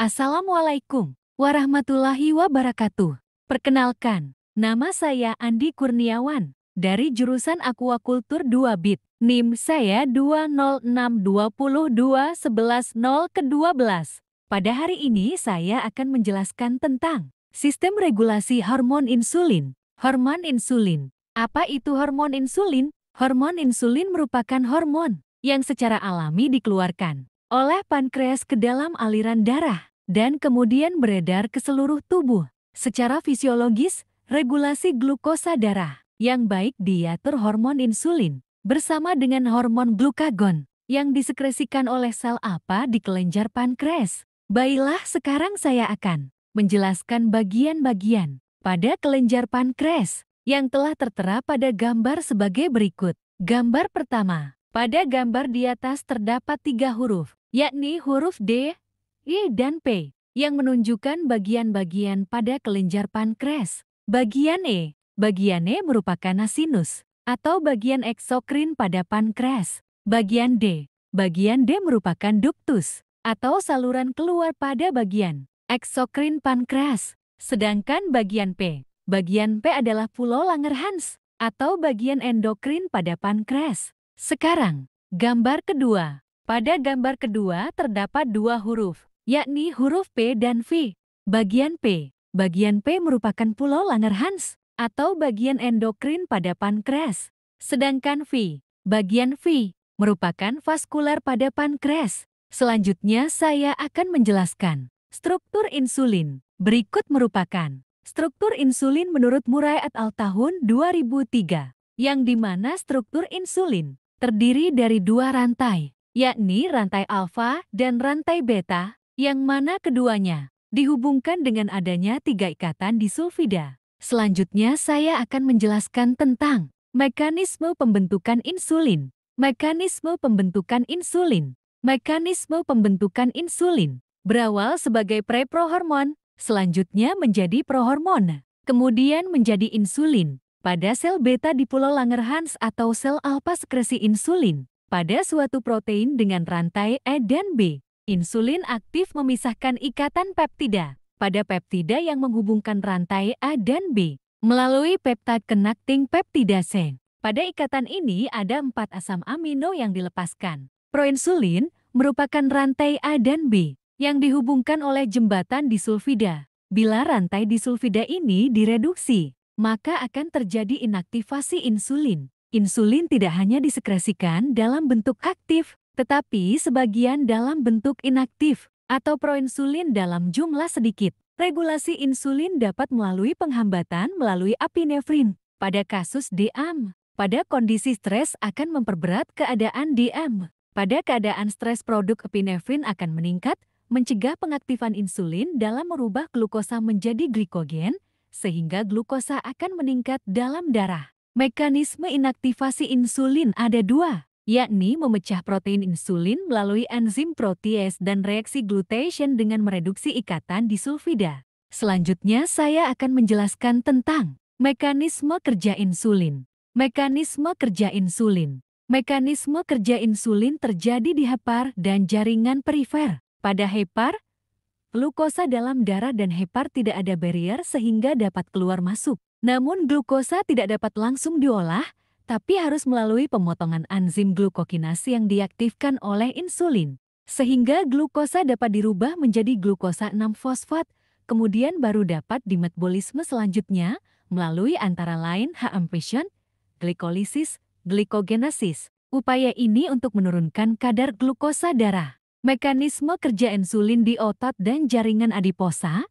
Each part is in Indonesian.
Assalamualaikum warahmatullahi wabarakatuh. Perkenalkan, nama saya Andi Kurniawan dari jurusan Aquaculture 2 BIT. NIM saya 206202110 ke-12. Pada hari ini saya akan menjelaskan tentang sistem regulasi hormon insulin. Hormon insulin. Apa itu hormon insulin? Hormon insulin merupakan hormon yang secara alami dikeluarkan oleh pankreas ke dalam aliran darah dan kemudian beredar ke seluruh tubuh. Secara fisiologis, regulasi glukosa darah yang baik diatur hormon insulin bersama dengan hormon glukagon yang disekresikan oleh sel alfa di kelenjar pankreas. Baiklah, sekarang saya akan menjelaskan bagian-bagian pada kelenjar pankreas yang telah tertera pada gambar sebagai berikut. Gambar pertama. Pada gambar di atas terdapat 3 huruf, yakni huruf D, I, dan P, yang menunjukkan bagian-bagian pada kelenjar pankreas. Bagian E merupakan sinus, atau bagian eksokrin pada pankreas. Bagian D merupakan duktus, atau saluran keluar pada bagian eksokrin pankreas. Sedangkan bagian P adalah pulau Langerhans, atau bagian endokrin pada pankreas. Sekarang, gambar kedua. Pada gambar kedua terdapat 2 huruf, yakni huruf P dan V. Bagian P merupakan pulau Langerhans, atau bagian endokrin pada pankreas. Sedangkan bagian V merupakan vaskular pada pankreas. Selanjutnya saya akan menjelaskan struktur insulin. Berikut merupakan struktur insulin menurut Murray et al. Tahun 2003, yang dimana struktur insulin terdiri dari 2 rantai, yakni rantai alfa dan rantai beta, yang mana keduanya dihubungkan dengan adanya 3 ikatan disulfida. Selanjutnya saya akan menjelaskan tentang mekanisme pembentukan insulin. Mekanisme pembentukan insulin berawal sebagai preprohormon, selanjutnya menjadi prohormon, kemudian menjadi insulin pada sel beta di pulau Langerhans atau sel alfa sekresi insulin pada suatu protein dengan rantai E dan B. Insulin aktif memisahkan ikatan peptida pada peptida yang menghubungkan rantai A dan B melalui peptide connecting peptidase. Pada ikatan ini ada 4 asam amino yang dilepaskan. Proinsulin merupakan rantai A dan B yang dihubungkan oleh jembatan disulfida. Bila rantai disulfida ini direduksi, maka akan terjadi inaktivasi insulin. Insulin tidak hanya disekresikan dalam bentuk aktif, tetapi sebagian dalam bentuk inaktif atau proinsulin dalam jumlah sedikit. Regulasi insulin dapat melalui penghambatan melalui apinefrin. Pada kasus DM, pada kondisi stres akan memperberat keadaan DM. Pada keadaan stres produk epinefrin akan meningkat, mencegah pengaktifan insulin dalam merubah glukosa menjadi glikogen, sehingga glukosa akan meningkat dalam darah. Mekanisme inaktivasi insulin ada 2, yakni memecah protein insulin melalui enzim protease dan reaksi glutation dengan mereduksi ikatan disulfida. Selanjutnya saya akan menjelaskan tentang mekanisme kerja insulin. Mekanisme kerja insulin terjadi di hepar dan jaringan perifer. Pada hepar, glukosa dalam darah dan hepar tidak ada barrier sehingga dapat keluar masuk. Namun glukosa tidak dapat langsung diolah, tapi harus melalui pemotongan enzim glukokinase yang diaktifkan oleh insulin. Sehingga glukosa dapat dirubah menjadi glukosa 6-fosfat, kemudian baru dapat dimetabolisme selanjutnya melalui antara lain HMP, glikolisis, glikogenesis. Upaya ini untuk menurunkan kadar glukosa darah. Mekanisme kerja insulin di otot dan jaringan adiposa.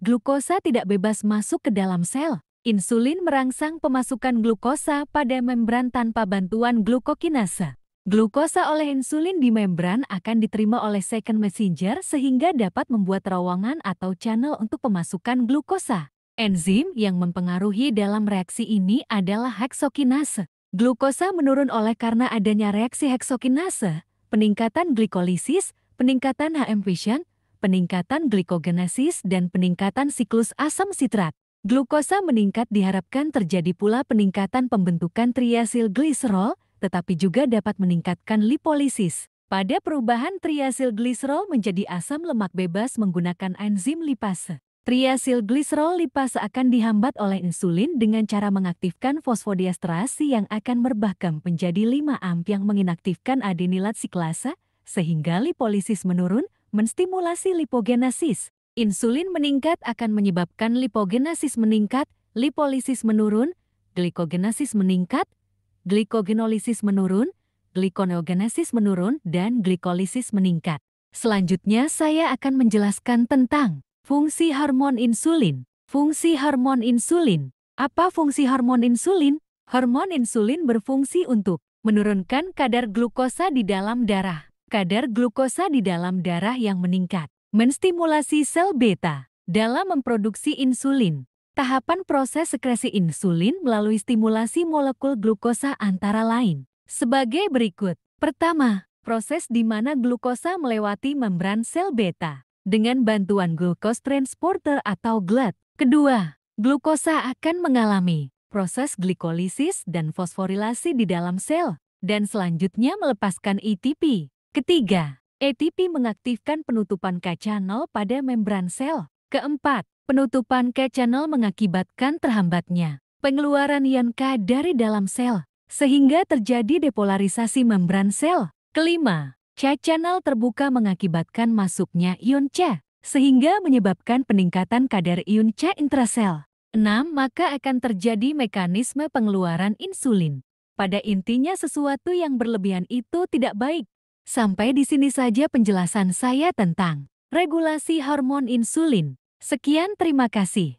Glukosa tidak bebas masuk ke dalam sel. Insulin merangsang pemasukan glukosa pada membran tanpa bantuan glukokinase. Glukosa oleh insulin di membran akan diterima oleh second messenger sehingga dapat membuat terowongan atau channel untuk pemasukan glukosa. Enzim yang mempengaruhi dalam reaksi ini adalah heksokinase. Glukosa menurun oleh karena adanya reaksi heksokinase, peningkatan glikolisis, peningkatan HMP, peningkatan glikogenesis, dan peningkatan siklus asam sitrat. Glukosa meningkat diharapkan terjadi pula peningkatan pembentukan triasylglycerol, tetapi juga dapat meningkatkan lipolisis. pada perubahan triasilgliserol menjadi asam lemak bebas menggunakan enzim lipase. Triasilgliserol lipase akan dihambat oleh insulin dengan cara mengaktifkan fosfodiesterase yang akan merebahkan menjadi 5-AMP yang menginaktifkan adenilat siklase, sehingga lipolisis menurun, menstimulasi lipogenesis. Insulin meningkat akan menyebabkan lipogenesis meningkat, lipolisis menurun, glikogenesis meningkat, glikogenolisis menurun, glikoneogenesis menurun, dan glikolisis meningkat. Selanjutnya saya akan menjelaskan tentang fungsi hormon insulin. Fungsi hormon insulin. Apa fungsi hormon insulin? Hormon insulin berfungsi untuk menurunkan kadar glukosa di dalam darah. Kadar glukosa di dalam darah yang meningkat. Menstimulasi sel beta dalam memproduksi insulin. Tahapan proses sekresi insulin melalui stimulasi molekul glukosa antara lain sebagai berikut. Pertama, proses di mana glukosa melewati membran sel beta dengan bantuan glucose transporter atau GLUT. Kedua, glukosa akan mengalami proses glikolisis dan fosforilasi di dalam sel dan selanjutnya melepaskan ATP. Ketiga, ATP mengaktifkan penutupan K-channel pada membran sel. Keempat, penutupan K-channel mengakibatkan terhambatnya pengeluaran ion K dari dalam sel, sehingga terjadi depolarisasi membran sel. Kelima, K-channel terbuka mengakibatkan masuknya ion C, sehingga menyebabkan peningkatan kadar ion C intrasel. 6. Maka akan terjadi mekanisme pengeluaran insulin. Pada intinya sesuatu yang berlebihan itu tidak baik. Sampai di sini saja penjelasan saya tentang regulasi hormon insulin. Sekian, terima kasih.